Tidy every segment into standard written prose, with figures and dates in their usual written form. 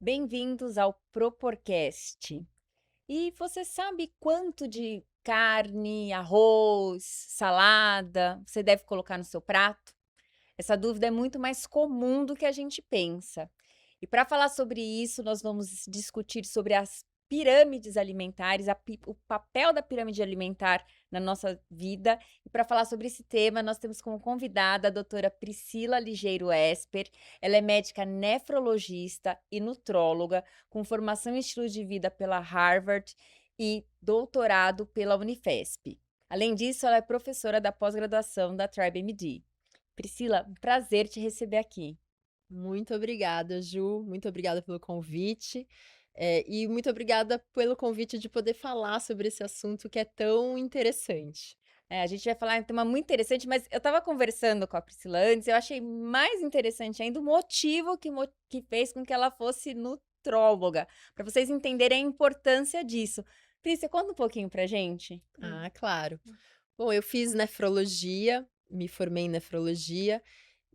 Bem-vindos ao Proporcast. E você sabe quanto de carne, arroz, salada você deve colocar no seu prato? Essa dúvida é muito mais comum do que a gente pensa. E para falar sobre isso, nós vamos discutir sobre as pirâmides alimentares, o papel da pirâmide alimentar na nossa vida. E para falar sobre esse tema, nós temos como convidada a doutora Priscila Ligeiro Esper. Ela é médica nefrologista e nutróloga, com formação em estilo de vida pela Harvard e doutorado pela Unifesp. Além disso, ela é professora da pós-graduação da Tribe MD. Priscila, um prazer te receber aqui. Muito obrigada, Ju. Muito obrigada pelo convite. E muito obrigada pelo convite de poder falar sobre esse assunto que é tão interessante. A gente vai falar um tema muito interessante, mas eu estava conversando com a Priscila antes, eu achei mais interessante ainda o motivo que fez com que ela fosse nutróloga, para vocês entenderem a importância disso. Priscila, conta um pouquinho pra gente. Ah, claro. Bom, eu fiz nefrologia, me formei em nefrologia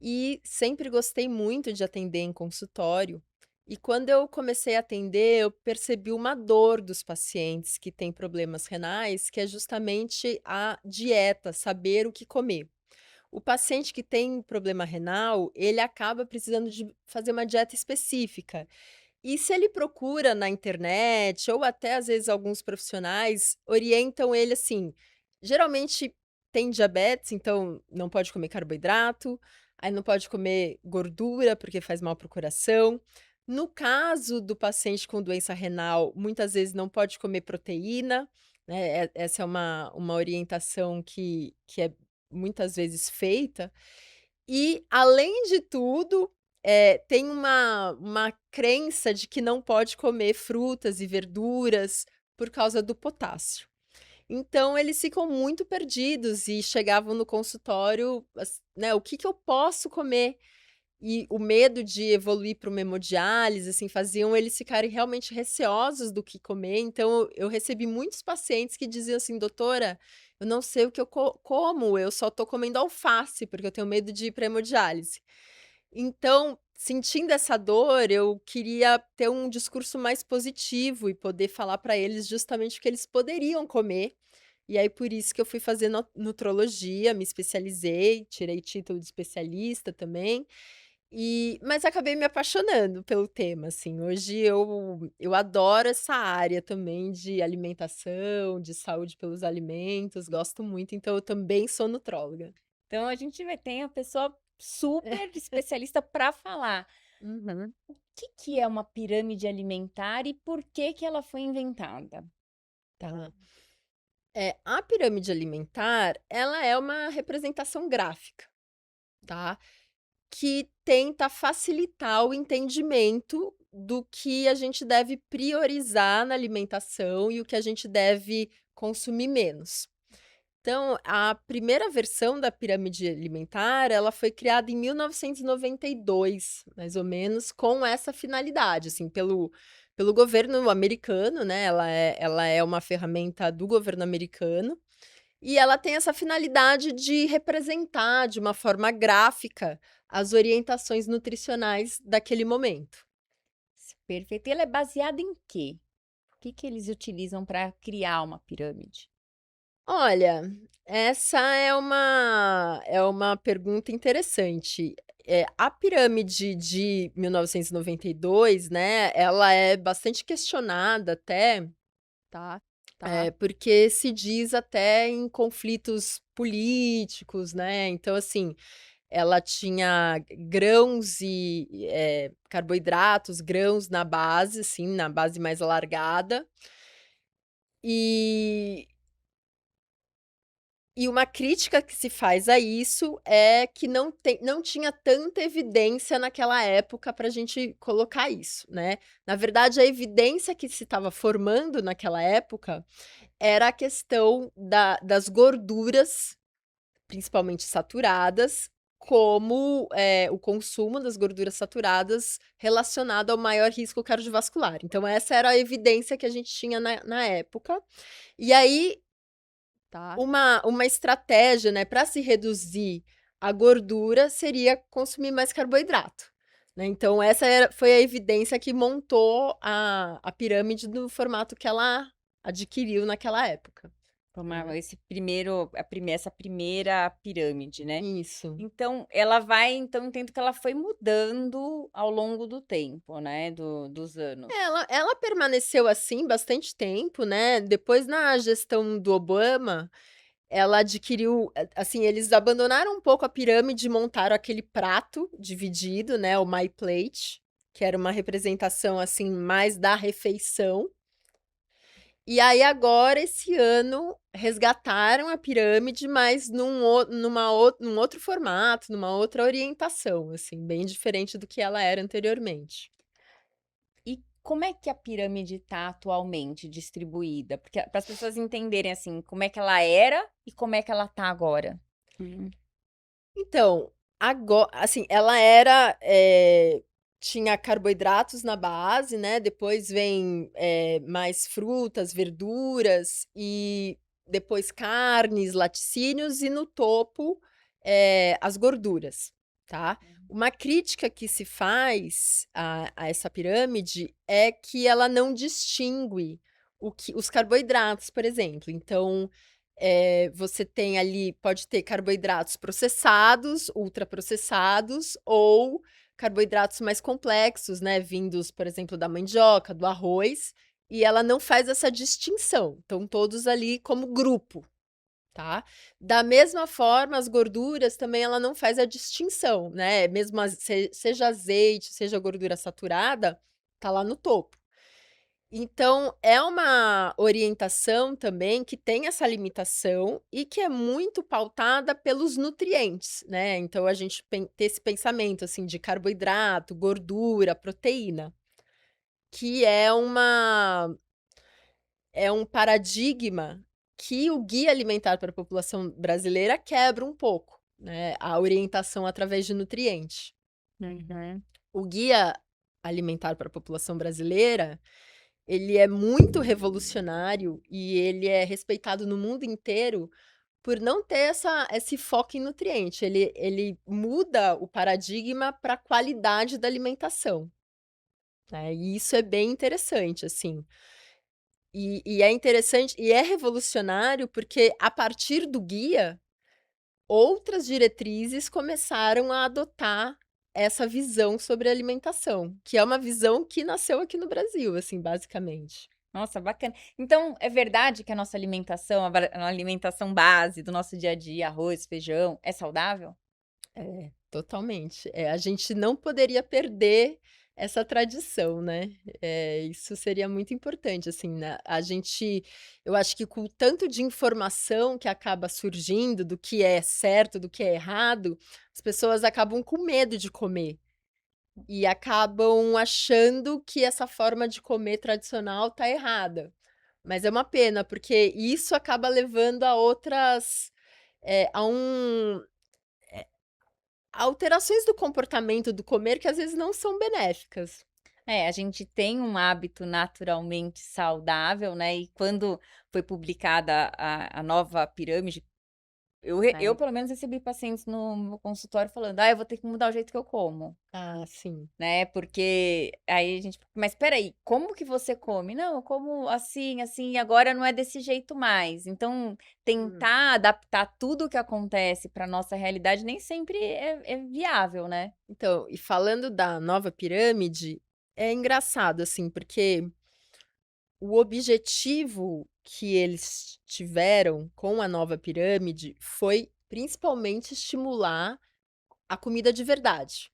e sempre gostei muito de atender em consultório. E quando eu comecei a atender, eu percebi uma dor dos pacientes que têm problemas renais, que é justamente a dieta, saber o que comer. O paciente que tem problema renal, ele acaba precisando de fazer uma dieta específica. E se ele procura na internet, ou até às vezes alguns profissionais orientam ele assim, geralmente tem diabetes, então não pode comer carboidrato, aí não pode comer gordura porque faz mal para o coração. No caso do paciente com doença renal, muitas vezes não pode comer proteína, né? Essa é uma orientação que é muitas vezes feita. E, além de tudo, tem uma crença de que não pode comer frutas e verduras por causa do potássio. Então eles ficam muito perdidos e chegavam no consultório, né, "O que que eu posso comer?" E o medo de evoluir para uma hemodiálise, assim, faziam eles ficarem realmente receosos do que comer. Então eu recebi muitos pacientes que diziam assim: "Doutora, eu não sei o que eu como, eu só tô comendo alface, porque eu tenho medo de ir para hemodiálise". Então, sentindo essa dor, eu queria ter um discurso mais positivo e poder falar para eles justamente o que eles poderiam comer. E aí por isso que eu fui fazer nutrologia, me especializei, tirei título de especialista também. Mas acabei me apaixonando pelo tema, assim. Hoje eu adoro essa área também de alimentação, de saúde pelos alimentos, gosto muito, então eu também sou nutróloga. Então a gente vai ter a pessoa super especialista para falar. Uhum. O que é uma pirâmide alimentar e por que que ela foi inventada? Tá. A pirâmide alimentar, ela é uma representação gráfica, tá, que tenta facilitar o entendimento do que a gente deve priorizar na alimentação e o que a gente deve consumir menos. Então, a primeira versão da pirâmide alimentar, ela foi criada em 1992, mais ou menos, com essa finalidade, assim, pelo governo americano, né, ela é uma ferramenta do governo americano, e ela tem essa finalidade de representar de uma forma gráfica as orientações nutricionais daquele momento. Perfeito. E ela é baseada em quê? O que que eles utilizam para criar uma pirâmide? Olha, essa é uma pergunta interessante. A pirâmide de 1992, né, ela é bastante questionada até, tá, Tá. porque se diz até em conflitos políticos, né, então assim, ela tinha grãos e, carboidratos, grãos na base, assim, na base mais alargada, e uma crítica que se faz a isso é que não tinha tanta evidência naquela época para a gente colocar isso, né. Na verdade, a evidência que se estava formando naquela época era a questão das gorduras, principalmente saturadas, como, o consumo das gorduras saturadas relacionado ao maior risco cardiovascular. Então essa era a evidência que a gente tinha na época. E aí Tá. uma estratégia, né, para se reduzir a gordura seria consumir mais carboidrato. né. Então foi a evidência que montou a pirâmide do formato que ela adquiriu naquela época, Como né. esse primeiro a prime essa primeira pirâmide, né. Isso. Então ela vai então entendo que ela foi mudando ao longo do tempo, né, dos anos. Ela permaneceu assim bastante tempo, né, depois na gestão do Obama, ela adquiriu assim, eles abandonaram um pouco a pirâmide e montaram aquele prato dividido, né, o My Plate, que era uma representação, assim, mais da refeição. E aí agora esse ano resgataram a pirâmide, mas num outro formato, numa outra orientação, assim, bem diferente do que ela era anteriormente. E como é que a pirâmide está atualmente distribuída? Porque para as pessoas entenderem, assim, como é que ela era e como é que ela está agora. Então, agora, assim, ela era, tinha carboidratos na base, né, depois vem, mais frutas, verduras e depois carnes, laticínios e no topo, as gorduras, tá. Uma crítica que se faz a essa pirâmide é que ela não distingue os carboidratos, por exemplo. Então, você tem ali pode ter carboidratos processados, ultraprocessados ou carboidratos mais complexos, né, vindos, por exemplo, da mandioca, do arroz, e ela não faz essa distinção, estão todos ali como grupo, tá. Da mesma forma, as gorduras também ela não faz a distinção, né, mesmo seja azeite, seja gordura saturada, tá lá no topo. Então, é uma orientação também que tem essa limitação e que é muito pautada pelos nutrientes, né. Então a gente ter esse pensamento, assim, de carboidrato, gordura, proteína, que é um paradigma que o Guia Alimentar para a População Brasileira quebra um pouco, né, a orientação através de nutriente. Uhum. O Guia Alimentar para a População Brasileira, ele é muito revolucionário e ele é respeitado no mundo inteiro por não ter esse foco em nutriente. Ele muda o paradigma para a qualidade da alimentação, né, e isso é bem interessante, assim. E é interessante e é revolucionário, porque a partir do guia, outras diretrizes começaram a adotar essa visão sobre alimentação, que é uma visão que nasceu aqui no Brasil, assim, basicamente. Nossa, bacana. Então, é verdade que a nossa alimentação, a alimentação base do nosso dia a dia, arroz, feijão, é saudável? É, totalmente. A gente não poderia perder essa tradição, né. Isso seria muito importante, assim, né, eu acho que com o tanto de informação que acaba surgindo do que é certo, do que é errado, as pessoas acabam com medo de comer, e acabam achando que essa forma de comer tradicional tá errada. Mas é uma pena, porque isso acaba levando a outras, a alterações do comportamento do comer que às vezes não são benéficas. É, a gente tem um hábito naturalmente saudável, né, e quando foi publicada a nova pirâmide, eu Né. pelo menos recebi pacientes no meu consultório falando: "Ah, eu vou ter que mudar o jeito que eu como", Ah, sim. né, porque aí a gente: "Mas espera aí, como que você come?". "Não, eu como assim, assim, e agora não é desse jeito mais". Então, Hum. tentar adaptar tudo o que acontece para nossa realidade nem sempre é viável, né. Então, e falando da nova pirâmide, é engraçado, assim, porque o objetivo que eles tiveram com a nova pirâmide foi principalmente estimular a comida de verdade.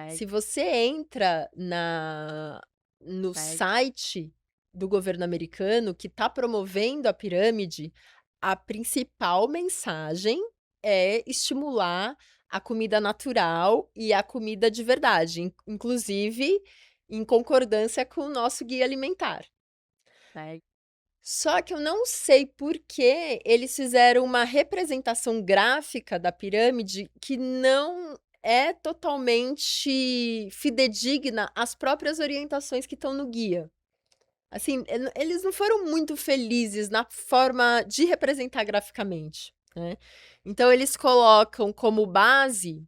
Se Certo, você entra na no certo. site do governo americano que está promovendo a pirâmide, a principal mensagem é estimular a comida natural e a comida de verdade, inclusive em concordância com o nosso guia alimentar. Certo. Só que eu não sei por que eles fizeram uma representação gráfica da pirâmide que não é totalmente fidedigna às próprias orientações que estão no guia. Assim, eles não foram muito felizes na forma de representar graficamente, né. Então eles colocam como base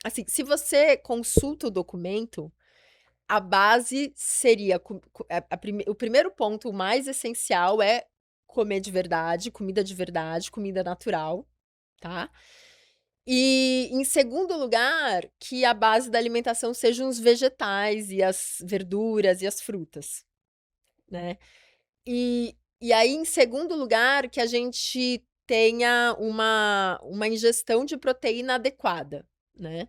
assim, se você consulta o documento, a base seria o primeiro ponto mais essencial é comer de verdade, comida natural, tá. E, em segundo lugar, que a base da alimentação sejam os vegetais e as verduras e as frutas, né. E aí, em segundo lugar, que a gente tenha uma ingestão de proteína adequada, né.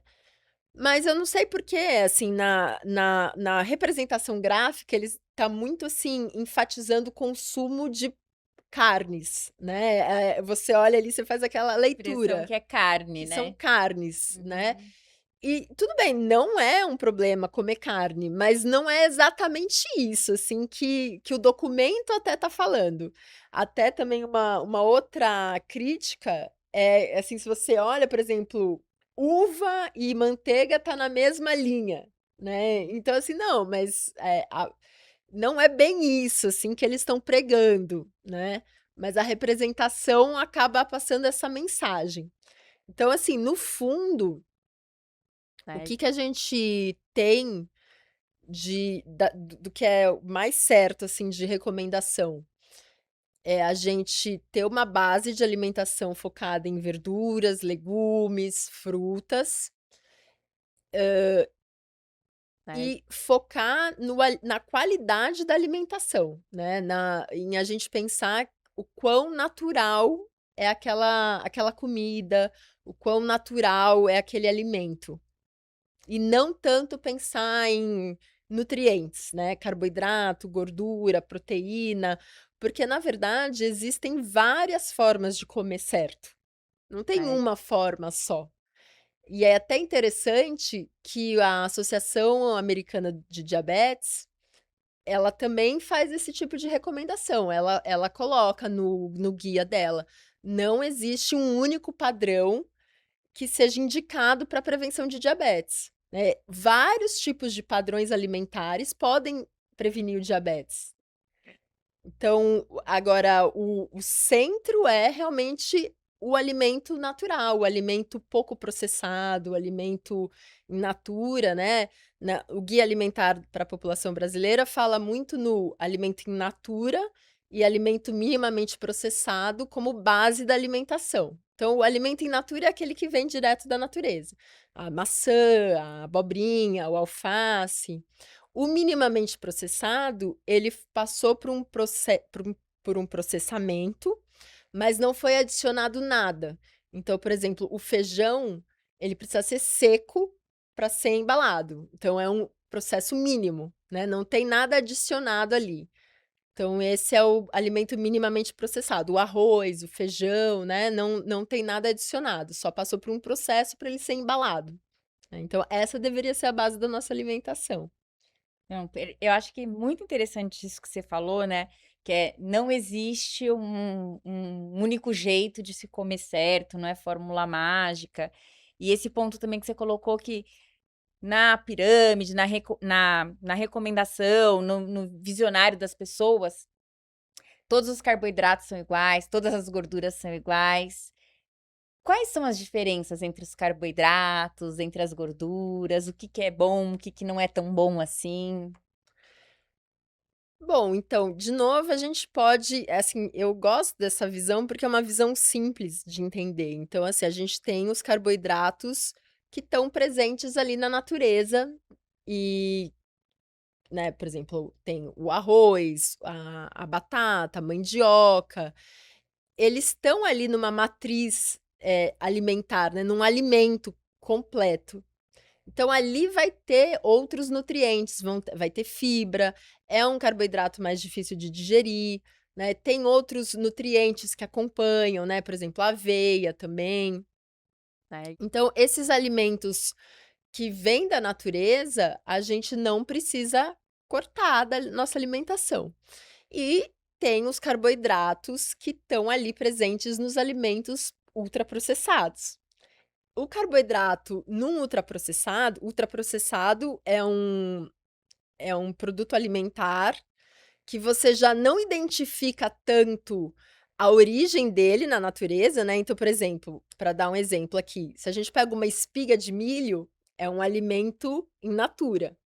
Mas eu não sei por que, assim, na representação gráfica, eles tá muito, assim, enfatizando o consumo de carnes, né, você olha ali, você faz aquela Impressão leitura, que é carne, que são né. carnes, né. Uhum. E tudo bem, não é um problema comer carne, mas não é exatamente isso, assim, que o documento até tá falando. Até também uma outra crítica, é assim, se você olha, por exemplo, uva e manteiga tá na mesma linha, né, então assim, não, mas, não é bem isso, assim, que eles estão pregando, né, mas a representação acaba passando essa mensagem. Então assim, no fundo o que que a gente tem do que é o mais certo, assim, de recomendação? É a gente ter uma base de alimentação focada em verduras, legumes, frutas, Certo. e focar na qualidade da alimentação, né, em a gente pensar o quão natural é aquela comida, o quão natural é aquele alimento. E não tanto pensar em nutrientes, né, carboidrato, gordura, proteína, porque na verdade existem várias formas de comer certo, não tem Certo. uma forma só. E é até interessante que a Associação Americana de Diabetes, ela também faz esse tipo de recomendação, ela coloca no guia dela, não existe um único padrão que seja indicado para prevenção de diabetes, né. Vários tipos de padrões alimentares podem prevenir o diabetes. Então, agora o centro é realmente o alimento natural, o alimento pouco processado, o alimento in natura, né. O Guia Alimentar para a População Brasileira fala muito no alimento in natura e alimento minimamente processado como base da alimentação. Então, o alimento in natura é aquele que vem direto da natureza. A maçã, a abobrinha, o alface. O minimamente processado, ele passou por um processamento, mas não foi adicionado nada. Então, por exemplo, o feijão, ele precisa ser seco para ser embalado. Então é um processo mínimo, né, não tem nada adicionado ali. Então esse é o alimento minimamente processado. O arroz, o feijão, né, não tem nada adicionado, só passou por um processo para ele ser embalado, né. Então essa deveria ser a base da nossa alimentação. Não, eu acho que é muito interessante isso que você falou, né, que não existe um único jeito de se comer certo, não é fórmula mágica. E esse ponto também que você colocou que na pirâmide, na recomendação, no visionário das pessoas, todos os carboidratos são iguais, todas as gorduras são iguais. Quais são as diferenças entre os carboidratos, entre as gorduras? O que que é bom, o que que não é tão bom assim? Bom, então, de novo, a gente pode assim, eu gosto dessa visão, porque é uma visão simples de entender. Então, assim, a gente tem os carboidratos que estão presentes ali na natureza e, né, por exemplo, tem o arroz, a batata, a mandioca, eles estão ali numa matriz, alimentar, né, num alimento completo. Então ali vai ter outros nutrientes, vai ter fibra, é um carboidrato mais difícil de digerir, né, tem outros nutrientes que acompanham, né, por exemplo, a aveia também. Né? Então esses alimentos que vêm da natureza, a gente não precisa cortar da nossa alimentação. E tem os carboidratos que estão ali presentes nos alimentos ultraprocessados. O carboidrato num ultraprocessado é um produto alimentar que você já não identifica tanto, a origem dele na natureza, né? Então, por exemplo, para dar um exemplo aqui, se a gente pega uma espiga de milho, é um alimento in natura.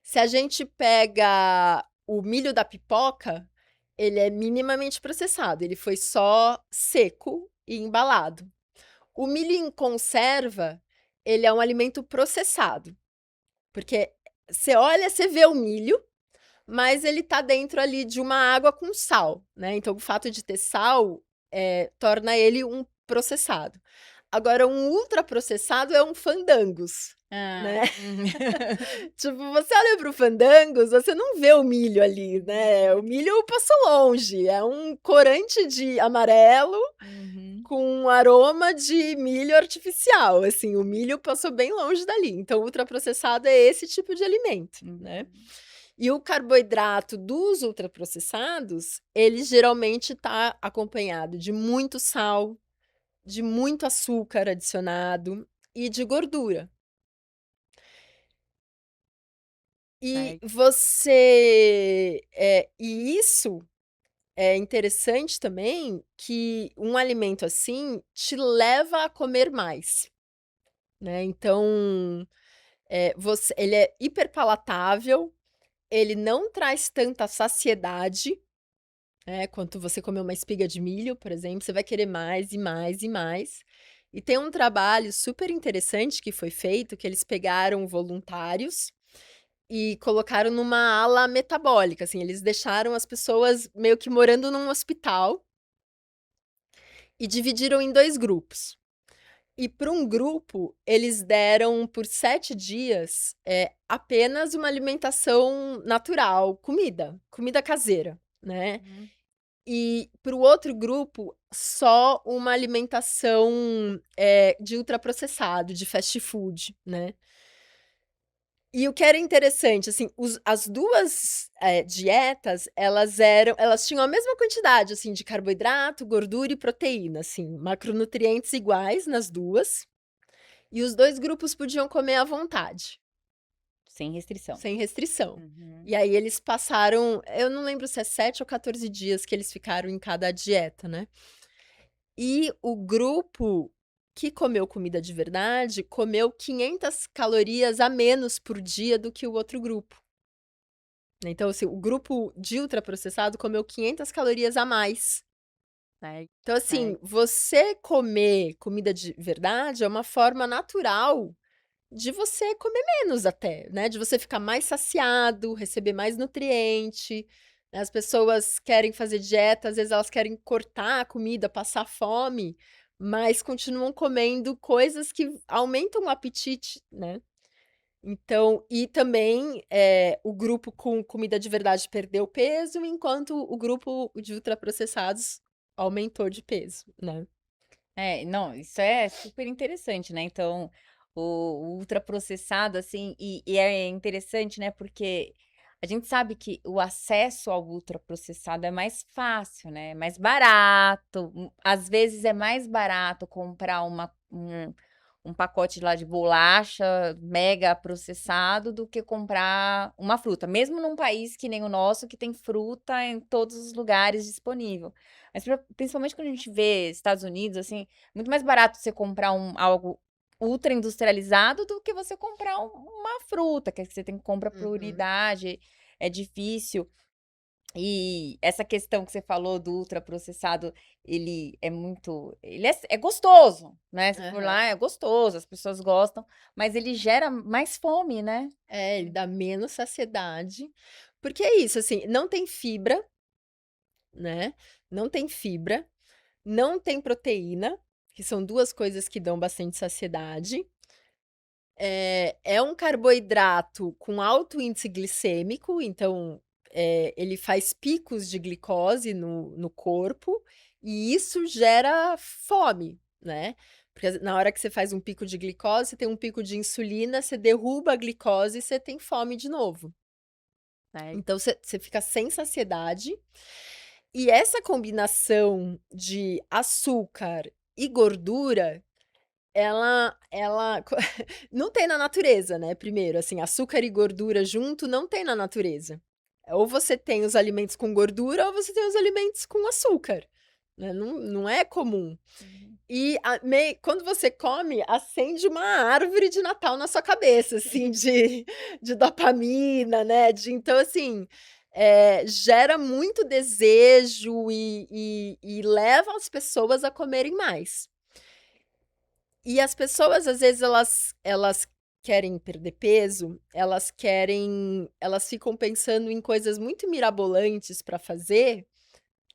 Se a gente pega o milho da pipoca, ele é minimamente processado, ele foi só seco e embalado. O milho em conserva, ele é um alimento processado, porque você olha, você vê o milho, mas ele tá dentro ali de uma água com sal, né? Então, o fato de ter sal torna ele um processado. Agora, um ultraprocessado é um fandangos, Ah, né? Tipo, você olha para o fandangos, você não vê o milho ali, né? O milho passou longe, é um corante de amarelo uhum, com um aroma de milho artificial, assim, o milho passou bem longe dali. Então, ultraprocessado é esse tipo de alimento, né? uhum. E o carboidrato dos ultraprocessados, ele geralmente está acompanhado de muito sal, de muito açúcar adicionado e de gordura. E Certo. e isso é interessante também, que um alimento assim te leva a comer mais, né. Então, ele é hiperpalatável, ele não traz tanta saciedade, né, quanto você comer uma espiga de milho, por exemplo, você vai querer mais e mais e mais. E tem um trabalho super interessante que foi feito, que eles pegaram voluntários e colocaram numa ala metabólica, assim, eles deixaram as pessoas meio que morando num hospital e dividiram em 2 grupos. E para um grupo, eles deram por 7 dias, apenas uma alimentação natural, comida caseira, né. Uhum. E para o outro grupo, só uma alimentação, de ultraprocessado, de fast food, né. E o que era interessante, assim, as 2 dietas, elas tinham a mesma quantidade, assim, de carboidrato, gordura e proteína, assim, macronutrientes iguais nas 2, e os 2 grupos podiam comer à vontade, Sem restrição. sem restrição. Uhum. E aí eles passaram, eu não lembro se é 7 ou 14 dias que eles ficaram em cada dieta, né. E o grupo que comeu comida de verdade, comeu 500 calorias a menos por dia do que o outro grupo. Né, então, assim, o grupo de ultraprocessado comeu 500 calorias a mais. Certo, Então, assim, certo. você comer comida de verdade é uma forma natural de você comer menos até, né, de você ficar mais saciado, receber mais nutriente, né. As pessoas querem fazer dieta, às vezes elas querem cortar a comida, passar fome, mas continuam comendo coisas que aumentam o apetite, né. Então e também, o grupo com comida de verdade perdeu peso, enquanto o grupo de ultraprocessados aumentou de peso, né. É, não, isso é super interessante, né, então, o ultraprocessado, assim, e é interessante, né, porque a gente sabe que o acesso ao ultraprocessado é mais fácil, né, é mais barato, às vezes é mais barato comprar um pacote lá de bolacha mega processado do que comprar uma fruta, mesmo num país que nem o nosso, que tem fruta em todos os lugares disponível. Mas principalmente quando a gente vê Estados Unidos, assim, muito mais barato você comprar algo ultra industrializado do que você comprar uma fruta, que você tem que comprar por Uhum. unidade, é difícil. E essa questão que você falou do ultraprocessado, ele é gostoso, né, se for Aham. lá é gostoso, as pessoas gostam, mas ele gera mais fome, né. É, ele dá menos saciedade, porque é isso, assim, não tem fibra, né, não tem fibra, não tem proteína, que são 2 coisas que dão bastante saciedade. É um carboidrato com alto índice glicêmico, então, ele faz picos de glicose no corpo, e isso gera fome, né. Porque na hora que você faz um pico de glicose, você tem um pico de insulina, você derruba a glicose e você tem fome de novo. Certo. Então você fica sem saciedade, e essa combinação de açúcar e gordura, ela não tem na natureza, né, primeiro, assim, açúcar e gordura junto não tem na natureza. Ou você tem os alimentos com gordura ou você tem os alimentos com açúcar, né, não é comum. Uhum. E quando você come, acende uma árvore de Natal na sua cabeça, assim, de dopamina, né, então assim, gera muito desejo e leva as pessoas a comerem mais. E as pessoas, às vezes, elas querem perder peso, elas ficam pensando em coisas muito mirabolantes para fazer,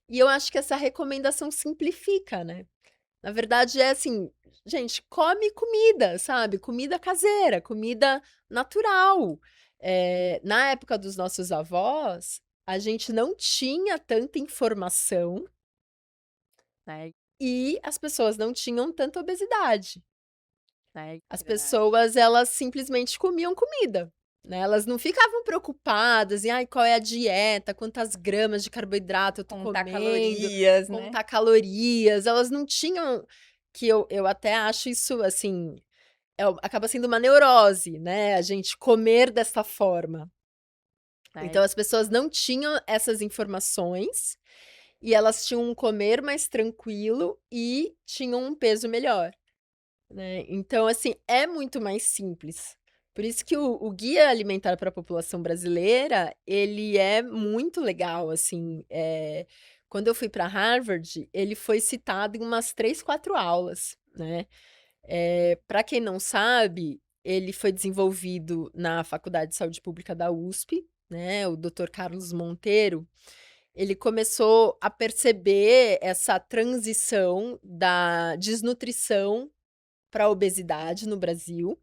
e eu acho que essa recomendação simplifica, né. Na verdade é assim: "Gente, come comida", sabe, comida caseira, comida natural. Na época dos nossos avós, a gente não tinha tanta informação, né, e as pessoas não tinham tanta obesidade, né. As Verdade. pessoas, elas simplesmente comiam comida, né, elas não ficavam preocupadas em: "Ai, qual é a dieta, quantas gramas de carboidrato eu tô Contar comendo, calorias, né. contar calorias", elas não tinham que eu até acho isso, assim, acaba sendo uma neurose, né, a gente comer dessa forma. Então Né. as pessoas não tinham essas informações, e elas tinham um comer mais tranquilo e tinham um peso melhor. Né, então assim, é muito mais simples. Por isso que o Guia Alimentar para a População Brasileira, ele é muito legal, assim, quando eu fui para Harvard, ele foi citado em umas 3, 4 aulas, né. Pra quem não sabe, ele foi desenvolvido na Faculdade de Saúde Pública da USP, né, o Dr. Carlos Monteiro, ele começou a perceber essa transição da desnutrição para a obesidade no Brasil.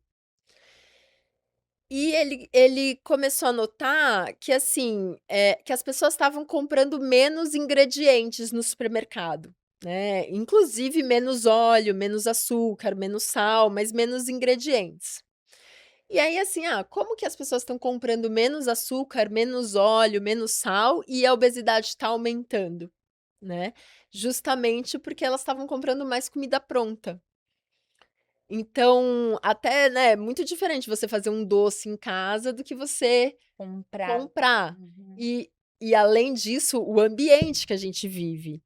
E ele começou a notar que, assim, que as pessoas estavam comprando menos ingredientes no supermercado, né, inclusive menos óleo, menos açúcar, menos sal, mas menos ingredientes. E aí, assim, como que as pessoas estão comprando menos açúcar, menos óleo, menos sal e a obesidade está aumentando, né? Justamente porque elas estavam comprando mais comida pronta. Então, até, né, muito diferente você fazer um doce em casa do que você Comprar. comprar. Uhum. E além disso, o ambiente que a gente vive,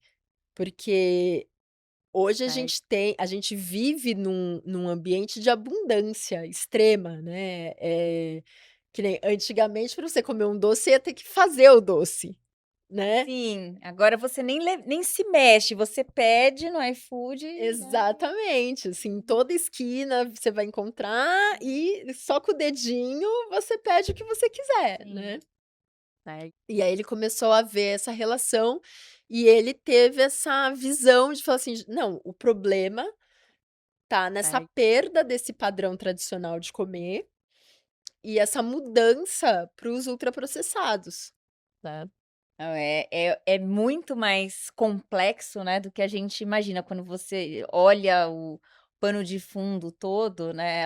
porque hoje Né. a gente vive num ambiente de abundância extrema, né, que nem antigamente para você comer um doce, você ia ter que fazer o doce, né. Sim, agora você nem se mexe, você pede no iFood, né. Exatamente, assim, em toda esquina você vai encontrar e só com o dedinho você pede o que você quiser, Sim. né. Né. E aí ele começou a ver essa relação, e ele teve essa visão de falar assim: "Não, o problema tá nessa Né. perda desse padrão tradicional de comer, e essa mudança para os ultraprocessados", né. Não, é muito mais complexo, né, do que a gente imagina quando você olha o pano de fundo todo, né,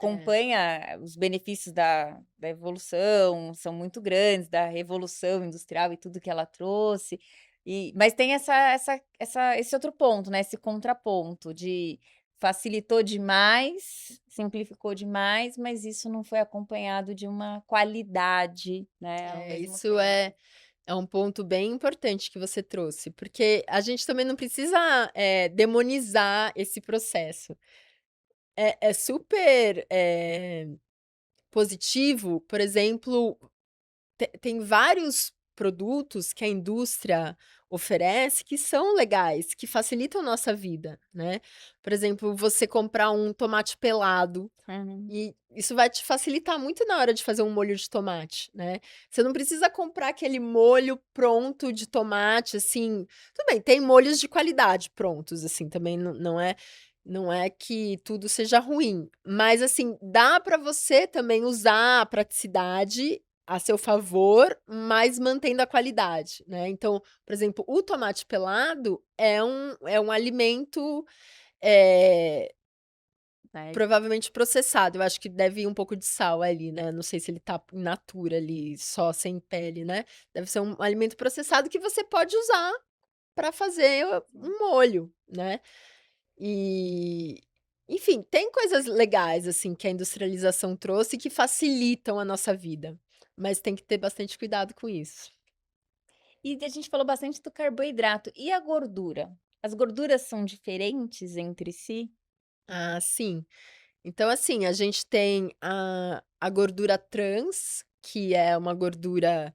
É. acompanha os benefícios da evolução, são muito grandes, da revolução industrial e tudo que ela trouxe, mas tem esse outro ponto, né, esse contraponto de facilitou demais, simplificou demais, mas isso não foi acompanhado de uma qualidade, né, ao mesmo Isso tempo. é um ponto bem importante que você trouxe, porque a gente também não precisa, demonizar esse processo. É super, positivo, por exemplo, tem vários produtos que a indústria oferece que são legais, que facilitam a nossa vida, né. Por exemplo, você comprar um tomate pelado, Uhum. e isso vai te facilitar muito na hora de fazer um molho de tomate, né. Você não precisa comprar aquele molho pronto de tomate, assim, tudo bem, tem molhos de qualidade prontos, assim, também não é que tudo seja ruim, mas, assim, dá para você também usar a praticidade a seu favor, mas mantendo a qualidade, né. Então, por exemplo, o tomate pelado é um alimento, eh Né. provavelmente processado, eu acho que deve ir um pouco de sal ali, né, não sei se ele tá in natura ali, só sem pele, né. Deve ser um alimento processado que você pode usar para fazer Sim. um molho, né. E, enfim, tem coisas legais, assim, que a industrialização trouxe que facilitam a nossa vida, mas tem que ter bastante cuidado com isso. E a gente falou bastante do carboidrato. E a gordura? As gorduras são diferentes entre si? Ah, sim. Então, assim, a gente tem a gordura trans, que é uma gordura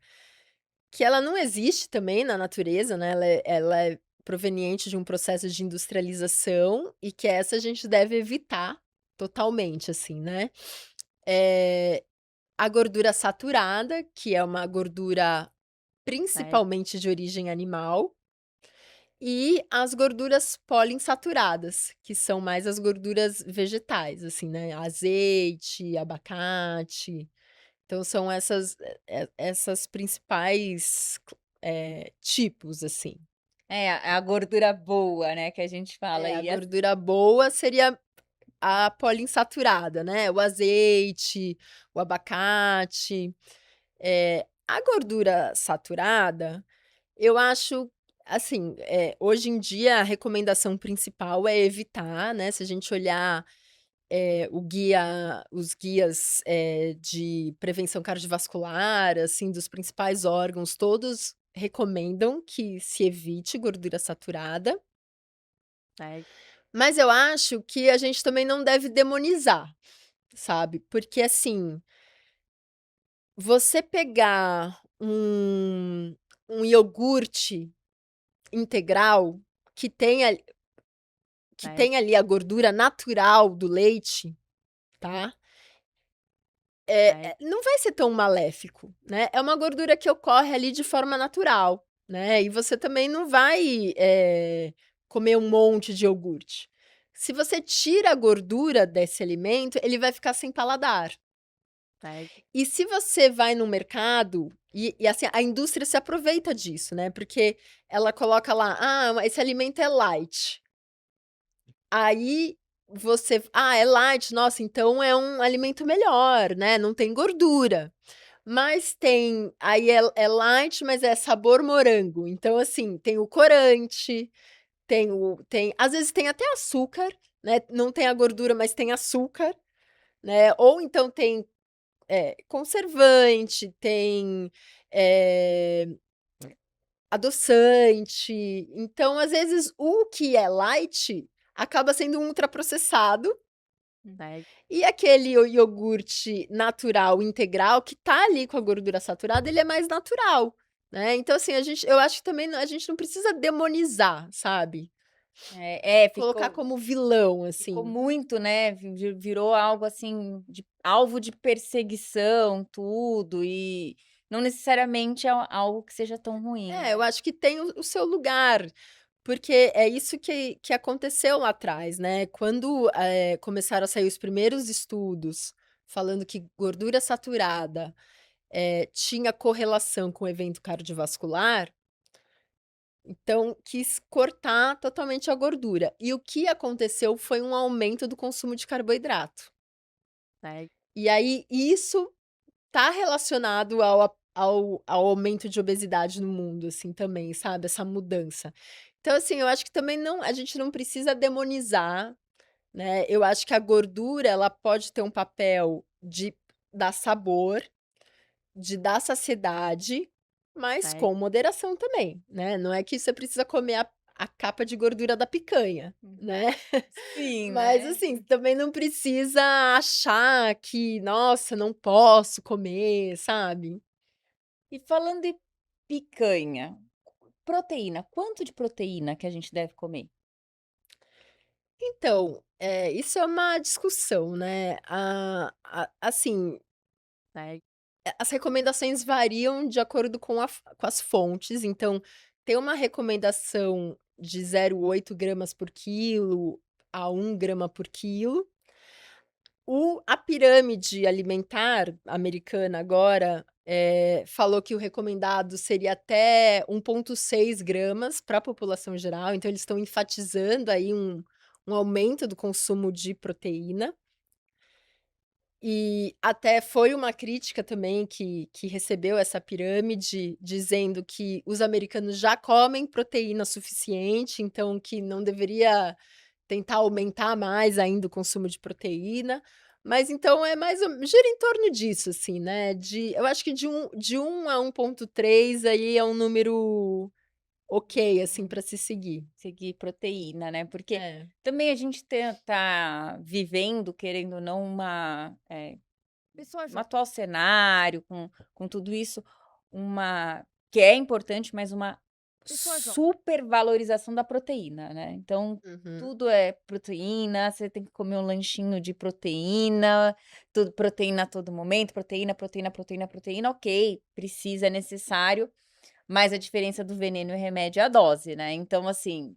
que ela não existe também na natureza, né, ela é proveniente de um processo de industrialização e que essa a gente deve evitar totalmente, assim, né. Eh, a gordura saturada, que é uma gordura Certo, principalmente de origem animal, e as gorduras poliinsaturadas, que são mais as gorduras vegetais, assim, né, azeite, abacate. Então são essas principais tipos, assim. é, a gordura boa, né, que a gente fala. A E as gordura boa seria a poliinsaturada, né, o azeite, o abacate. A gordura saturada, eu acho, assim, hoje em dia a recomendação principal é evitar, né, se a gente olhar, os guias, de prevenção cardiovascular, assim, dos principais órgãos, todos recomendam que se evite gordura saturada, certo, mas eu acho que a gente também não deve demonizar, sabe, porque, assim, você pegar um iogurte integral que tem ali que certo, tem ali a gordura natural do leite, tá, certo, não vai ser tão maléfico, né, é uma gordura que ocorre ali de forma natural, né, e você também não vai, comer um monte de iogurte. Se você tira a gordura desse alimento, ele vai ficar sem paladar. certo. E se você vai no mercado assim, a indústria se aproveita disso, né, porque ela coloca lá: "Ah, esse alimento é light". Aí você: "Ah, é light, nossa, então é um alimento melhor, né, não tem gordura". Mas tem aí é light, mas é sabor morango, então, assim, tem o corante, tem às vezes tem até açúcar, né, não tem a gordura, mas tem açúcar, né, ou então tem, conservante, tem, eh, adoçante. Então, às vezes, o que é light acaba sendo um ultraprocessado. Certo. E aquele iogurte natural integral que tá ali com a gordura saturada, ele é mais natural, né. Então assim, eu acho que também a gente não precisa demonizar, sabe. É, Colocar ficou como vilão, ficou assim. muito, né, virou algo, assim, de alvo de perseguição, tudo, e não necessariamente é algo que seja tão ruim, Eu né. acho que tem o seu lugar, porque é isso que aconteceu lá atrás, né. Quando, começaram a sair os primeiros estudos falando que gordura saturada, tinha correlação com o evento cardiovascular. Então, quis cortar totalmente a gordura. E o que aconteceu foi um aumento do consumo de carboidrato. Certo, E aí, isso tá relacionado ao aumento de obesidade no mundo, assim, também, sabe, essa mudança. Então, assim, eu acho que também não a gente não precisa demonizar, né, eu acho que a gordura, ela pode ter um papel de dar sabor, de dar saciedade, mas certo. com moderação também, né, não é que você precisa comer a capa de gordura da picanha, Uhum. né. Sim, Mas, né. assim, também não precisa achar que: "Nossa, não posso comer", sabe. E falando em picanha, proteína, quanto de proteína que a gente deve comer? Então, isso é uma discussão, né, assim, Certo, as recomendações variam de acordo com as fontes, então tem uma recomendação de 0,8 gramas por quilo a 1 grama por quilo. A pirâmide alimentar americana agora, falou que o recomendado seria até 1,6 gramas para a população geral, então eles estão enfatizando aí um aumento do consumo de proteína. E até foi uma crítica também que recebeu essa pirâmide, dizendo que os americanos já comem proteína suficiente, então que não deveria tentar aumentar mais ainda o consumo de proteína, Mas então é mais ou gira em torno disso, assim, né, eu acho que de 1 a 1,3 aí é um número ok, assim, Hum. para se seguir. Seguir proteína, né, porque É. também a gente tá vivendo, querendo ou não, no atual cenário, com tudo isso, uma que é importante, mas uma supervalorização da proteína, né. Então, Uhum. tudo é proteína, você tem que comer um lanchinho de proteína, tudo proteína a todo momento, proteína, proteína, proteína, proteína, ok, precisa, é necessário, mas a diferença do veneno e remédio é a dose, né. Então, assim,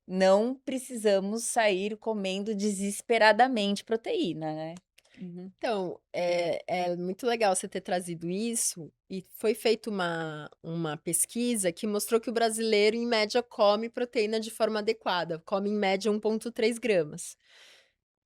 não precisamos sair comendo desesperadamente proteína, né. Uhum. Então, é muito legal você ter trazido isso, e foi feita uma pesquisa que mostrou que o brasileiro, em média, come proteína de forma adequada, come em média 1,3 gramas.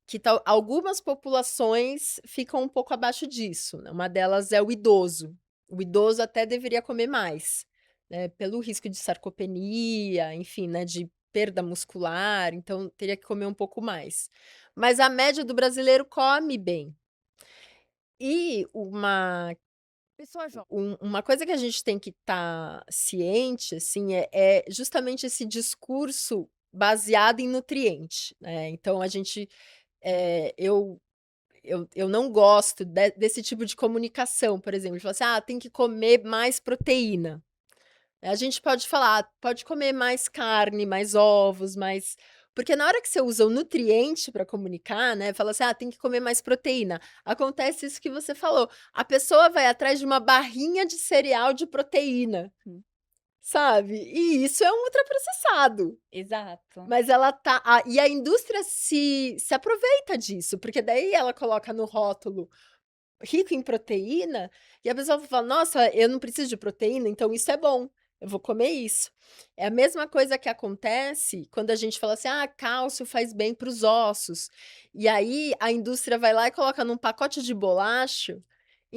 Que tal algumas populações ficam um pouco abaixo disso, né, uma delas é o idoso. O idoso até deveria comer mais, né, pelo risco de sarcopenia, enfim, né, de perda muscular, então teria que comer um pouco mais. Mas a média do brasileiro come bem. E uma coisa que a gente tem que estar ciente, assim, é justamente esse discurso baseado em nutriente, né, então a gente, eu não gosto desse tipo de comunicação, por exemplo, de falar assim: "Ah, tem que comer mais proteína". A gente pode falar: "Ah, pode comer mais carne, mais ovos, mais", porque na hora que você usa o nutriente para comunicar, né, fala assim: "Ah, tem que comer mais proteína", acontece isso que você falou, a pessoa vai atrás de uma barrinha de cereal de proteína, Hum. sabe, e isso é um ultraprocessado. Exato. Mas ela tá e a indústria se aproveita disso, porque daí ela coloca no rótulo rico em proteína, e a pessoa fala: "Nossa, eu não preciso de proteína, então isso é bom, eu vou comer isso". É a mesma coisa que acontece quando a gente fala assim: "Ah, cálcio faz bem para os ossos", e aí a indústria vai lá e coloca num pacote de bolacha,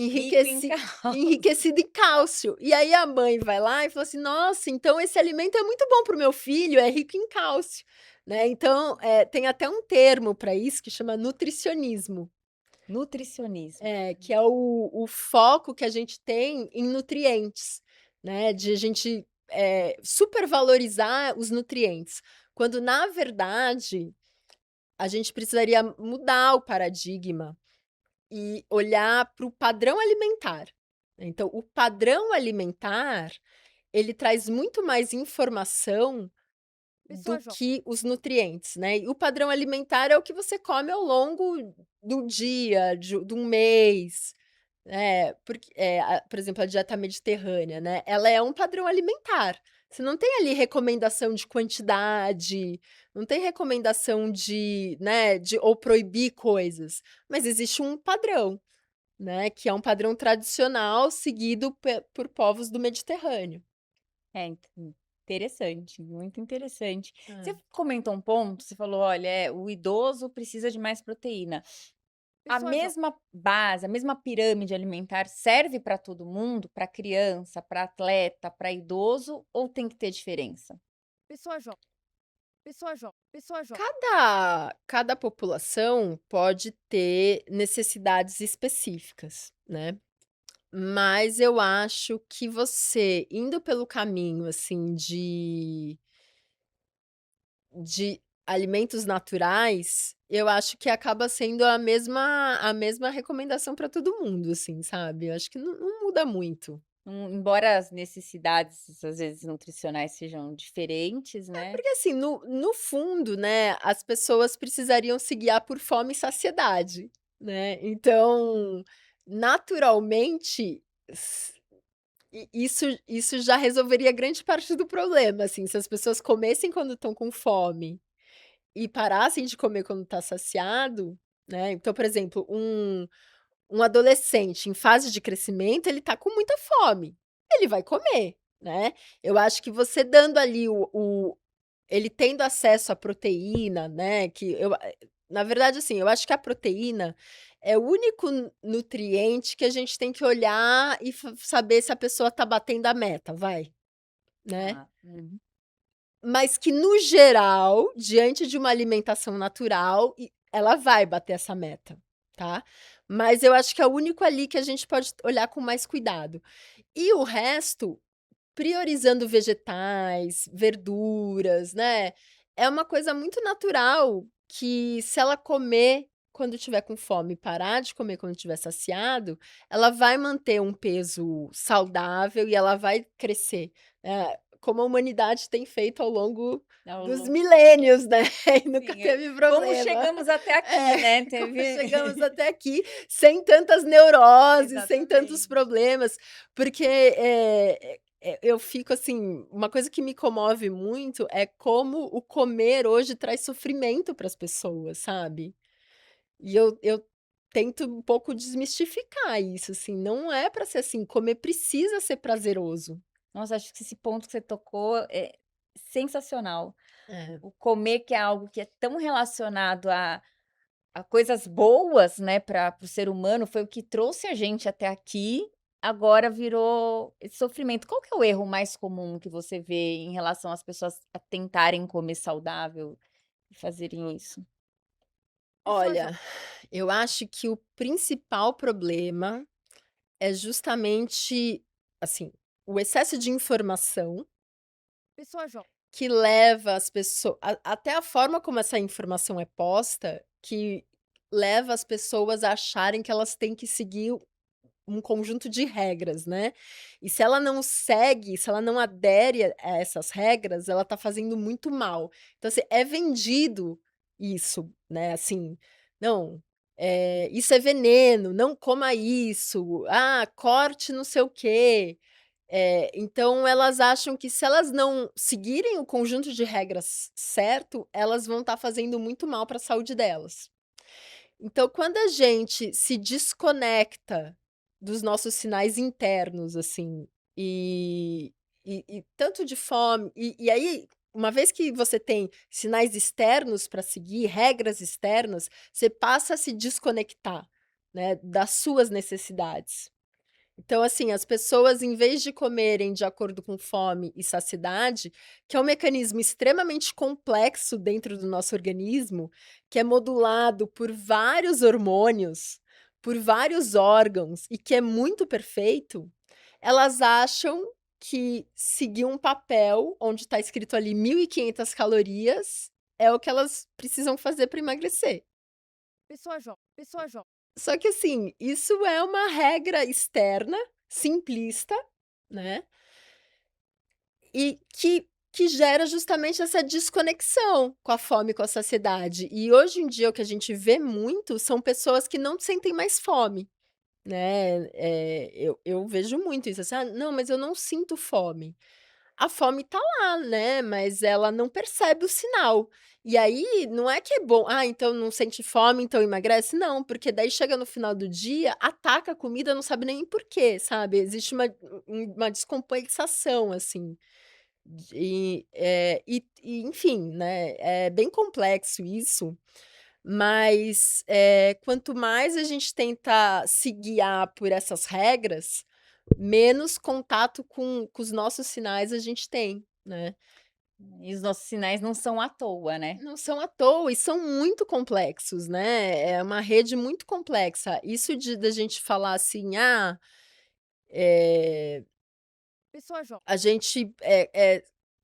Rico em enriqueci cálcio. enriquecido em cálcio. E aí a mãe vai lá e fala assim: "Nossa, então esse alimento é muito bom para o meu filho, é rico em cálcio", né. Então, tem até um termo para isso que chama nutricionismo. Nutricionismo. Que é o foco que a gente tem em nutrientes, né, de a gente, supervalorizar os nutrientes, quando na verdade, a gente precisaria mudar o paradigma e olhar para o padrão alimentar. Então o padrão alimentar, ele traz muito mais informação do que os nutrientes, né. E o padrão alimentar é o que você come ao longo do dia, de um mês, porque, por exemplo, a dieta mediterrânea, né, ela é um padrão alimentar. Você não tem ali recomendação de quantidade, não tem recomendação de, né, de ou proibir coisas, mas existe um padrão, né, que é um padrão tradicional seguido por povos do Mediterrâneo. É, interessante, muito interessante. Você Hã. comentou um ponto, você falou: "Olha, o idoso precisa de mais proteína". A mesma base, a mesma pirâmide alimentar serve para todo mundo? Para criança, para atleta, para idoso ou tem que ter diferença? Cada população pode ter necessidades específicas, né. Mas eu acho que você indo pelo caminho, assim, de alimentos naturais, eu acho que acaba sendo a mesma recomendação para todo mundo, assim, sabe. Eu acho que não muda muito. Embora as necessidades, às vezes, nutricionais sejam diferentes, né. Porque assim, no fundo, né, as pessoas precisariam se guiar por fome e saciedade, né. Então, naturalmente, s isso já resolveria grande parte do problema, assim, se as pessoas comessem quando estão com fome e parassem de comer quando está saciado, né. Então, por exemplo, um adolescente em fase de crescimento, ele tá com muita fome, ele vai comer, né. Eu acho que você dando ali ele tendo acesso à proteína, né, que na verdade, assim, eu acho que a proteína é o único nutriente que a gente tem que olhar e saber se a pessoa tá batendo a meta, vai, né. Ah, uhum. Mas que no geral, diante de uma alimentação natural, ela vai bater essa meta. tá. Mas eu acho que é o único ali que a gente pode olhar com mais cuidado. E o resto, priorizando vegetais, verduras, né, é uma coisa muito natural que se ela comer quando tiver com fome e parar de comer quando estiver saciado, ela vai manter um peso saudável e ela vai crescer, como a humanidade tem feito ao longo Ao dos longo milênios, né, e nunca sim, teve como problema. chegamos até aqui, É, né, como teve chegamos até aqui sem tantas neuroses, sem tantos exatamente. problemas, porque, eu fico assim, uma coisa que me comove muito é como o comer hoje traz sofrimento para as pessoas, sabe. E eu tento um pouco desmistificar isso, assim, não é para ser assim, comer precisa ser prazeroso. Nossa, acho que esse ponto que você tocou é sensacional. É. O comer que é algo que é tão relacionado a coisas boas, né, para o ser humano, foi o que trouxe a gente até aqui, agora virou esse sofrimento. Qual que é o erro mais comum que você vê em relação às pessoas a tentarem comer saudável e fazerem isso? Pessoa jo Olha, eu acho que o principal problema é justamente, assim, o excesso de informação pessoa jo que leva as pessoas até a forma como essa informação é posta, que leva as pessoas a acharem que elas têm que seguir um conjunto de regras, né. E se ela não segue, se ela não adere a essas regras, ela tá fazendo muito mal. Então, assim, é vendido isso, né, assim: "Não, isso é veneno, não coma isso. Ah, corte não sei o quê". Então elas acham que se elas não seguirem o conjunto de regras certo, elas vão estar fazendo muito mal para a saúde delas. Então, quando a gente se desconecta dos nossos sinais internos, assim, e e tanto de fome e aí, uma vez que você tem sinais externos para seguir, regras externas, você passa a se desconectar, né, das suas necessidades. Então, assim, as pessoas em vez de comerem de acordo com fome e saciedade, que é um mecanismo extremamente complexo dentro do nosso organismo, que é modulado por vários hormônios, por vários órgãos e que é muito perfeito, elas acham que seguir um papel onde está escrito ali 1.500 calorias é o que elas precisam fazer para emagrecer. pessoa jo Só que assim, isso é uma regra externa, simplista, né, e que gera justamente essa desconexão com a fome e com a saciedade. E hoje em dia o que a gente vê muito são pessoas que não sentem mais fome, né, eu vejo muito isso, assim: "Ah, não, mas eu não sinto fome". A fome tá lá, né, mas ela não percebe o sinal. E aí, não é que é bom: "Ah, então não sente fome, então emagrece", não, porque daí chega no final do dia, ataca a comida, não sabe nem por quê, sabe. Existe uma descompensação, assim, e enfim, né, é bem complexo isso, mas, quanto mais a gente tenta se guiar por essas regras, menos contato com os nossos sinais a gente tem, né. e os nossos sinais não são à toa, né. Não são à toa e são muito complexos, né, é uma rede muito complexa. Isso de da gente falar assim: "Ah, eh, Pessoa jo a gente,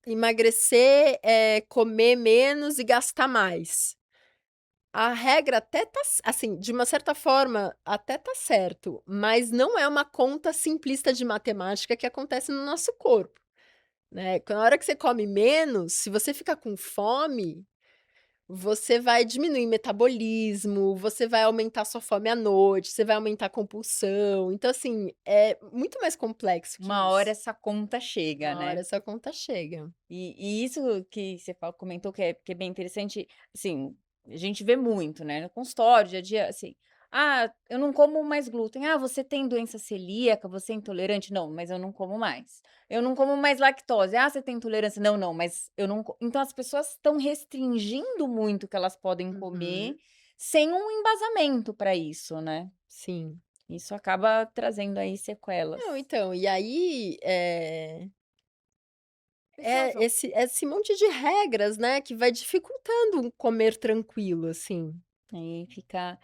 emagrecer é comer menos e gastar mais". A regra até tá assim, de uma certa forma, até tá certo, mas não é uma conta simplista de matemática que acontece no nosso corpo. Né, na hora que você come menos, se você ficar com fome, você vai diminuir metabolismo, você vai aumentar sua fome à noite, você vai aumentar a compulsão, então assim, é muito mais complexo que uma hora isso. essa conta chega, Uma hora né. essa conta chega. E isso que você comentou que é bem interessante, assim, a gente vê muito, né, no consultório, dia a dia, assim: "Ah, eu não como mais glúten". "Ah, você tem doença celíaca, você é intolerante?". "Não, mas eu não como mais". "Eu não como mais lactose". "Ah, você tem intolerância?". "Não, não, mas eu não co". Então as pessoas estão restringindo muito o que elas podem comer, Uhum. sem um embasamento para isso, né. Sim. Isso acaba trazendo aí sequelas. Não, então, e aí, Pessoa jo esse monte de regras, né, que vai dificultando um comer tranquilo, assim. Aí fica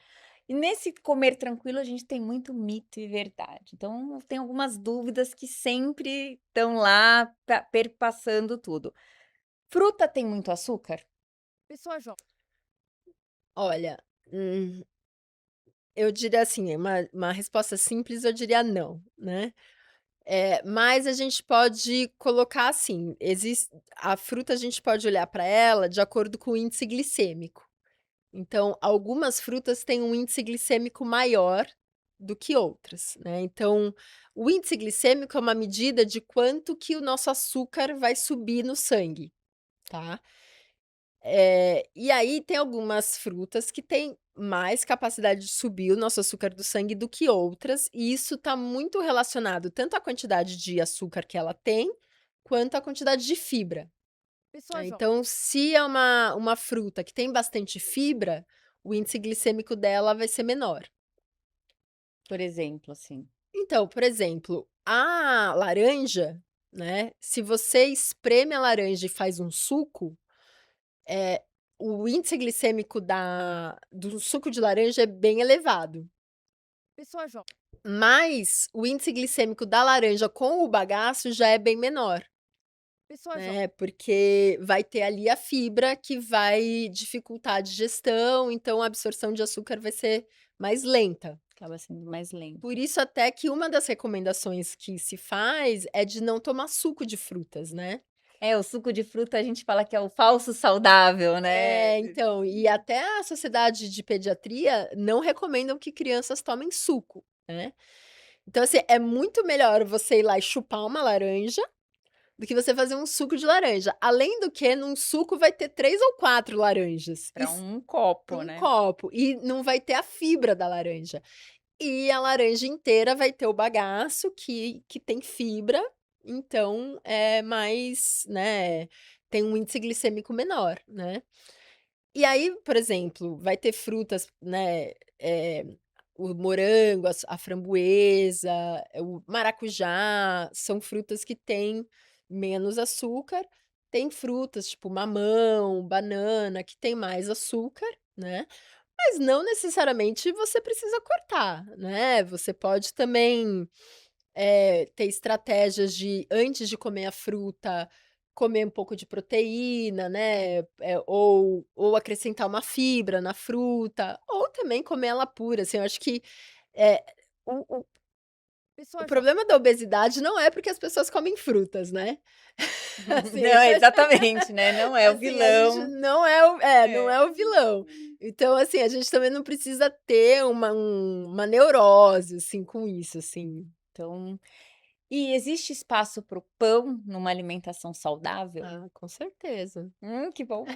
E nesse comer tranquilo a gente tem muito mito e verdade. Então tem algumas dúvidas que sempre estão lá perpassando tudo. Fruta tem muito açúcar? Pessoa jovem. Olha, hum, eu diria assim, uma resposta simples eu diria não, né. Mas a gente pode colocar assim, a fruta a gente pode olhar para ela de acordo com o índice glicêmico. Então, algumas frutas têm um índice glicêmico maior do que outras, né. Então, o índice glicêmico é uma medida de quanto que o nosso açúcar vai subir no sangue, tá. E aí tem algumas frutas que têm mais capacidade de subir o nosso açúcar do sangue do que outras, e isso está muito relacionado tanto à quantidade de açúcar que ela tem, quanto à quantidade de fibra, Pessoa né. jovem. Então, se é uma fruta que tem bastante fibra, o índice glicêmico dela vai ser menor. Por exemplo, assim. Então, por exemplo, a laranja, né, se você espreme a laranja e faz um suco, Eh, o índice glicêmico do suco de laranja é bem elevado, Pessoa jovem. mas o índice glicêmico da laranja com o bagaço já é bem menor, Pessoa jovem. né, porque vai ter ali a fibra que vai dificultar a digestão, então a absorção de açúcar vai ser mais lenta. Acaba sendo mais Por lenta. isso até que uma das recomendações que se faz é de não tomar suco de frutas, né. É, o suco de fruta a gente fala que é o falso saudável, né. Então, e até a Sociedade de Pediatria não recomendam que crianças tomem suco, né. Então, assim, é muito melhor você ir lá e chupar uma laranja, do que você fazer um suco de laranja. Além do que, num suco vai ter 3 ou 4 laranjas, Para um para copo, um né. copo, e não vai ter a fibra da laranja. E a laranja inteira vai ter o bagaço que tem fibra, então é mais, né, tem um índice glicêmico menor, né. E aí, por exemplo, vai ter frutas, né, o morango, a framboesa, o maracujá, são frutas que têm menos açúcar. Tem frutas, tipo mamão, banana, que tem mais açúcar, né, mas não necessariamente você precisa cortar, né. Você pode também ter estratégias de antes de comer a fruta, comer um pouco de proteína, né, ou acrescentar uma fibra na fruta, ou também comer ela pura, assim, eu acho que, eh, o o Pessoa jovem. problema da obesidade não é porque as pessoas comem frutas, né. Assim, Não, exatamente, né, não é o assim, a gente vilão. não É. é o vilão. Então, assim, a gente também não precisa ter uma neurose, assim, com isso, assim. Então e existe espaço para o pão numa alimentação saudável? Ah, com certeza. Que bom.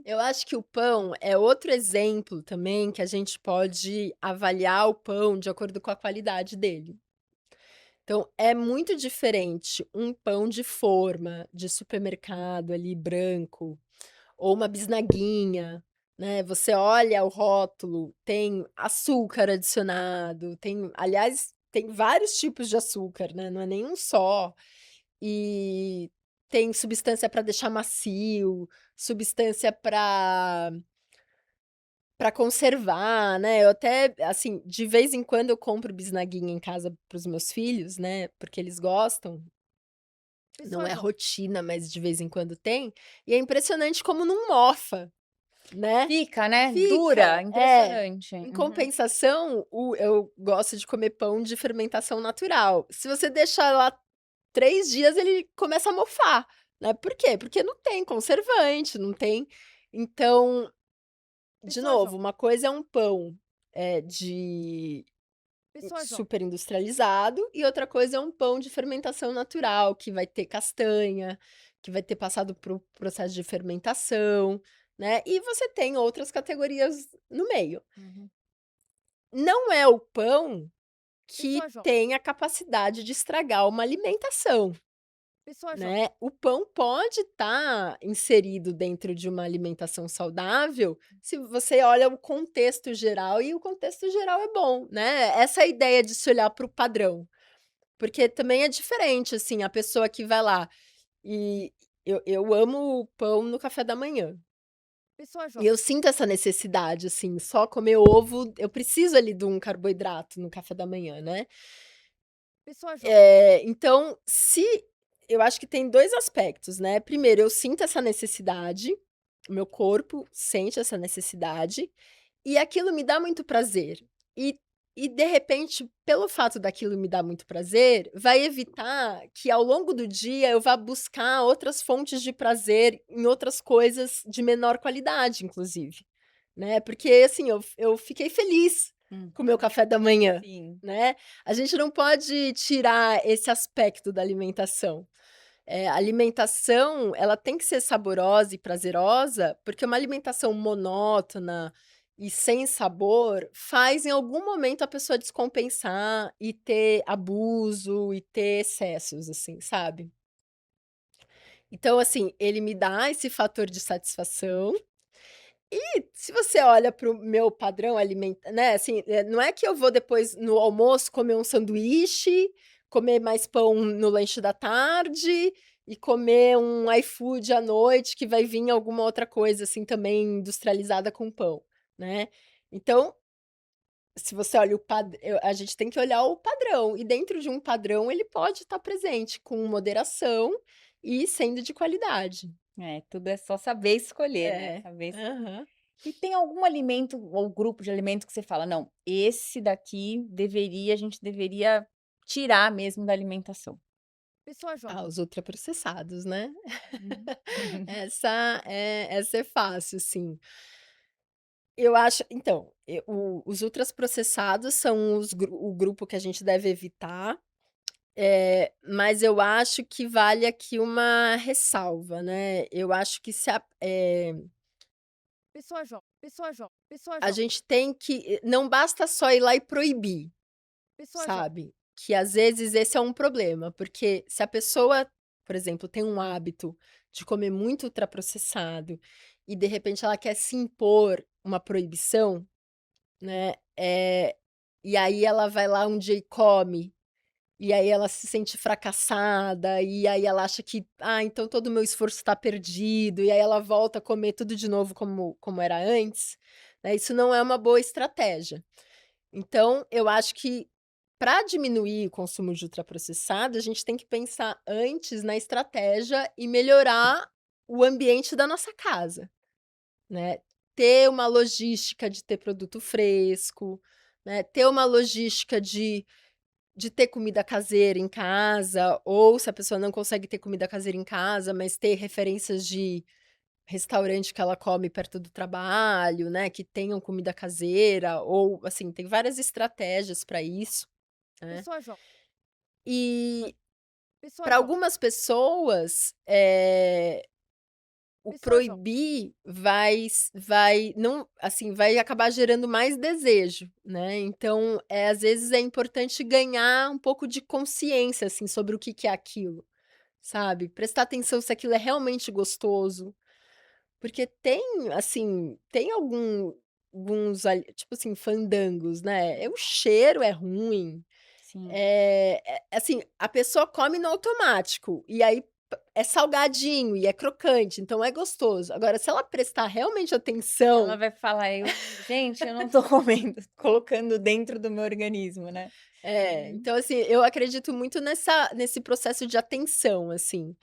Eu acho que o pão é outro exemplo também que a gente pode avaliar o pão de acordo com a qualidade dele. Então, é muito diferente um pão de forma, de supermercado ali branco, ou uma bisnaguinha, né, você olha o rótulo, tem açúcar adicionado, tem aliás, tem vários tipos de açúcar, né, não é nenhum só. E tem substância para deixar macio, substância para conservar, né, eu até, assim, de vez em quando eu compro bisnaguinha em casa para os meus filhos, né, porque eles gostam, não Pessoa é jovem. rotina, mas de vez em quando tem, e é impressionante como não mofa, né. Fica, né, dura, Fica, é. impressionante. Em Uhum. compensação, eu gosto de comer pão de fermentação natural. Se você deixar lá 3 dias, ele começa a mofar, né. Por quê? Porque não tem conservante, não tem então, de Pessoa novo, jovem. uma coisa é um pão, de Pessoa jovem. super industrializado e outra coisa é um pão de fermentação natural, que vai ter castanha, que vai ter passado por um processo de fermentação, né, e você tem outras categorias no meio. Uhum. Não é o pão que Pessoa jovem. tem a capacidade de estragar uma alimentação, Pessoa jovem. né. O pão pode estar inserido dentro de uma alimentação saudável, se você olha o contexto geral e o contexto geral é bom, né. Essa é a ideia de se olhar para o padrão, porque também é diferente, assim, a pessoa que vai lá e eu amo pão no café da manhã. E eu sinto essa necessidade, assim, só comer ovo eu preciso ali de um carboidrato no café da manhã, né. Então, se eu acho que tem 2 aspectos, né. Primeiro, eu sinto essa necessidade, o meu corpo sente essa necessidade, e aquilo me dá muito prazer. E de repente, pelo fato daquilo me dar muito prazer, vai evitar que ao longo do dia eu vá buscar outras fontes de prazer em outras coisas de menor qualidade, inclusive, né. Porque, assim, eu fiquei feliz Hum, com o meu café da manhã, sim. né. A gente não pode tirar esse aspecto da alimentação. A alimentação, ela tem que ser saborosa e prazerosa, porque uma alimentação monótona e sem sabor faz em algum momento a pessoa descompensar e ter abuso e ter excessos, assim, sabe. Então, assim, ele me dá esse fator de satisfação e se você olha para o meu padrão alimenta né, assim, não é que eu vou depois no almoço comer um sanduíche, comer mais pão no lanche da tarde e comer um iFood à noite que vai vir alguma outra coisa, assim, também industrializada com pão, né. Então, se você olha o a gente tem que olhar o padrão e dentro de um padrão ele pode estar presente com moderação e sendo de qualidade. É, tudo é só saber escolher, né, É. saber es Aham. e tem algum alimento ou grupo de alimentos que você fala: "Não, esse daqui deveria a gente deveria tirar mesmo da alimentação"? Ah, os ultraprocessados, né. Uhum. Essa é fácil, sim. Eu acho então, os ultraprocessados são o grupo que a gente deve evitar, mas eu acho que vale aqui uma ressalva, né. Eu acho que a gente tem que não basta só ir lá e proibir, sabe. Que às vezes esse é um problema, porque se a pessoa, por exemplo, tem um hábito de comer muito ultraprocessado e de repente ela quer se impor uma proibição, né, e aí ela vai lá um dia e come, e aí ela se sente fracassada, e aí ela acha que: "Ah, então todo o meu esforço está perdido", e aí ela volta a comer tudo de novo como era antes, né, isso não é uma boa estratégia. Então, eu acho que para diminuir o consumo de ultraprocessado, a gente tem que pensar antes na estratégia e melhorar o ambiente da nossa casa, né. Ter uma logística de ter produto fresco, né, ter uma logística de ter comida caseira em casa, ou se a pessoa não consegue ter comida caseira em casa, mas ter referências de restaurante que ela come perto do trabalho, né, que tenham comida caseira ou, assim, tem várias estratégias para isso, né. E para algumas pessoas, o proibir vai não assim, vai acabar gerando mais desejo, né. Então, às vezes é importante ganhar um pouco de consciência, assim, sobre o que que é aquilo, sabe. Prestar atenção se aquilo é realmente gostoso. Porque tem, assim, tem alguns ali tipo assim, fandangos, né, o cheiro é ruim, Sim. assim, a pessoa come no automático, e aí é salgadinho e é crocante, então é gostoso. Agora se ela prestar realmente Ela atenção vai falar: gente, eu não tô comendo, colocando dentro do meu organismo, né". Uhum. então assim, eu acredito muito nesse processo de atenção, assim.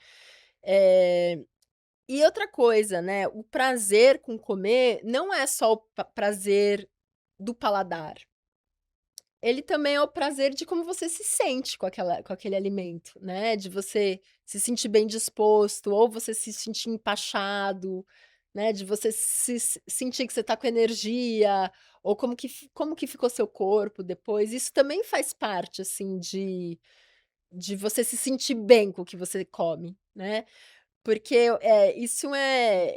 Eh E outra coisa, né, o prazer com comer não é só o prazer do paladar, ele também é o prazer de como você se sente com aquele alimento, né, de você se sentir bem disposto ou você se sentir empachado, né, de você sentir que você tá com energia, ou como que ficou seu corpo depois, isso também faz parte, assim, de você se sentir bem com o que você come, né. Porque, isso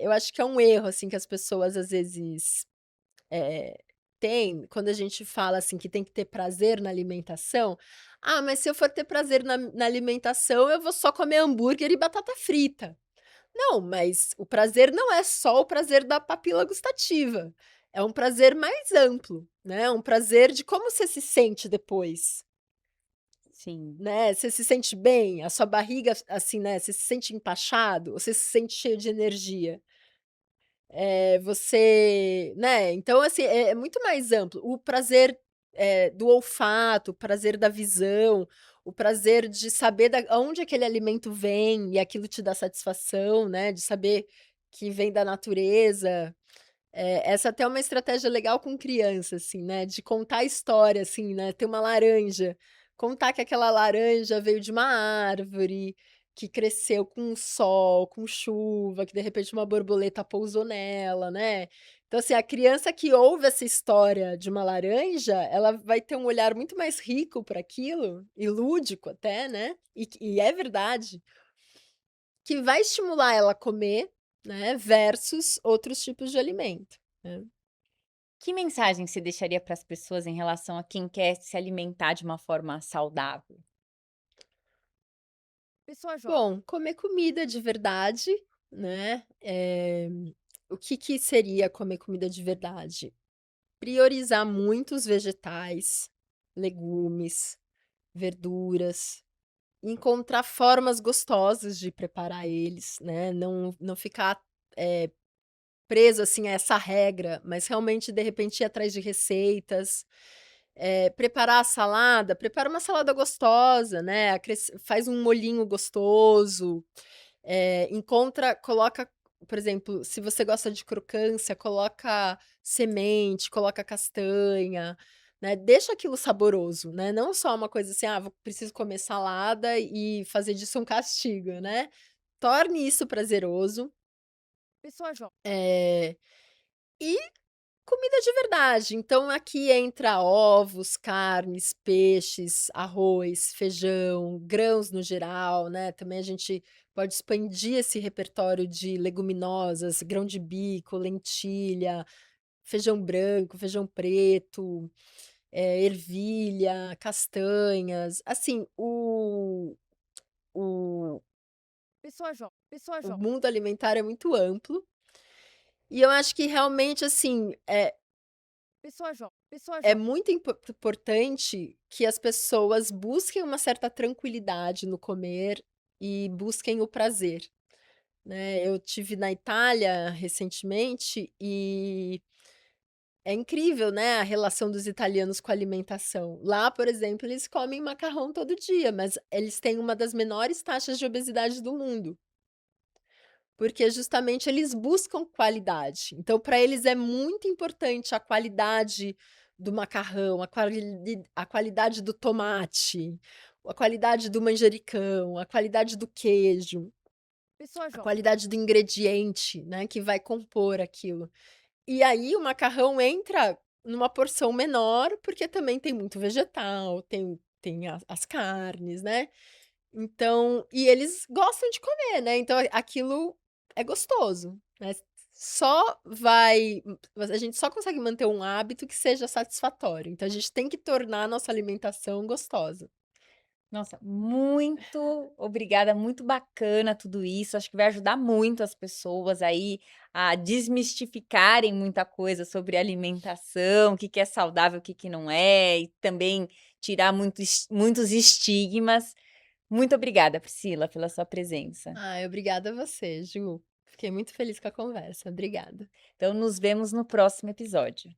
eu acho que é um erro, assim, que as pessoas às vezes, eh, têm, quando a gente fala, assim, que tem que ter prazer na alimentação. "Ah, mas se eu for ter prazer na alimentação, eu vou só comer hambúrguer e batata frita". Não, mas o prazer não é só o prazer da papila gustativa, é um prazer mais amplo, né, um prazer de como você se sente depois. Sim. Né, você se sente bem? A sua barriga, assim, né, você se sente empachado? Ou você se sente cheio de energia? você, né, então assim, é muito mais amplo. O prazer, do olfato, o prazer da visão, o prazer de saber da aonde aquele alimento vem e aquilo te dá satisfação, né, de saber que vem da natureza. Essa até é uma estratégia legal com criança, assim, né, de contar a história, assim, né, ter uma laranja, contar que aquela laranja veio de uma árvore, que cresceu com sol, com chuva, que de repente uma borboleta pousou nela, né. Então, assim, a criança que ouve essa história de uma laranja, ela vai ter um olhar muito mais rico para aquilo, e lúdico até, né, e é verdade, que vai estimular ela a comer, né, versus outros tipos de alimento, né. Que mensagem você deixaria para as pessoas em relação a quem quer se alimentar de uma forma saudável? Pessoa jovem. Bom, comer comida de verdade, né, o que que seria comer comida de verdade? Priorizar muito os vegetais, legumes, verduras, encontrar formas gostosas de preparar eles, né, não ficar, eh, preso, assim, a essa regra, mas realmente, de repente, ir atrás de receitas. Preparar a salada, prepara uma salada gostosa, né, faz um molhinho gostoso, coloca, por exemplo, se você gosta de crocância, coloca semente, coloca castanha, né, deixa aquilo saboroso, né, não só uma coisa assim: "Ah, preciso comer salada e fazer disso um castigo", né. Torne isso prazeroso, Pessoa jovem. eh, e comida de verdade, então aqui entra ovos, carnes, peixes, arroz, feijão, grãos no geral, né, também a gente pode expandir esse repertório de leguminosas, grão de bico, lentilha, feijão branco, feijão preto, ervilha, castanhas, assim, o Pessoa jovem. Pessoa o jovem. mundo alimentar é muito amplo, e eu acho que realmente, assim, Pessoa jovem. Pessoa é jovem. muito importante que as pessoas busquem uma certa tranquilidade no comer e busquem o prazer, né. Eu tive na Itália recentemente e é incrível, né, a relação dos italianos com a alimentação. Lá, por exemplo, eles comem macarrão todo dia, mas eles têm uma das menores taxas de obesidade do mundo. Porque justamente eles buscam qualidade. Então para eles é muito importante a qualidade do macarrão, a qualidade do tomate, a qualidade do manjericão, a qualidade do queijo, Pessoa a jovem. qualidade do ingrediente, né, que vai compor aquilo. E aí o macarrão entra numa porção menor, porque também tem muito vegetal, tem as carnes, né. Então e eles gostam de comer, né, então aquilo é gostoso, né, só vai a gente só consegue manter um hábito que seja satisfatório, então a gente tem que tornar a nossa alimentação gostosa. Nossa, muito obrigada, muito bacana tudo isso. Acho que vai ajudar muito as pessoas aí a desmistificarem muita coisa sobre alimentação, o que que é saudável, o que que não é, e também tirar muitos estigmas. Muito obrigada, Priscila, pela sua presença. Ai, obrigada a você, Ju. Fiquei muito feliz com a conversa. Obrigada. Então, nos vemos no próximo episódio.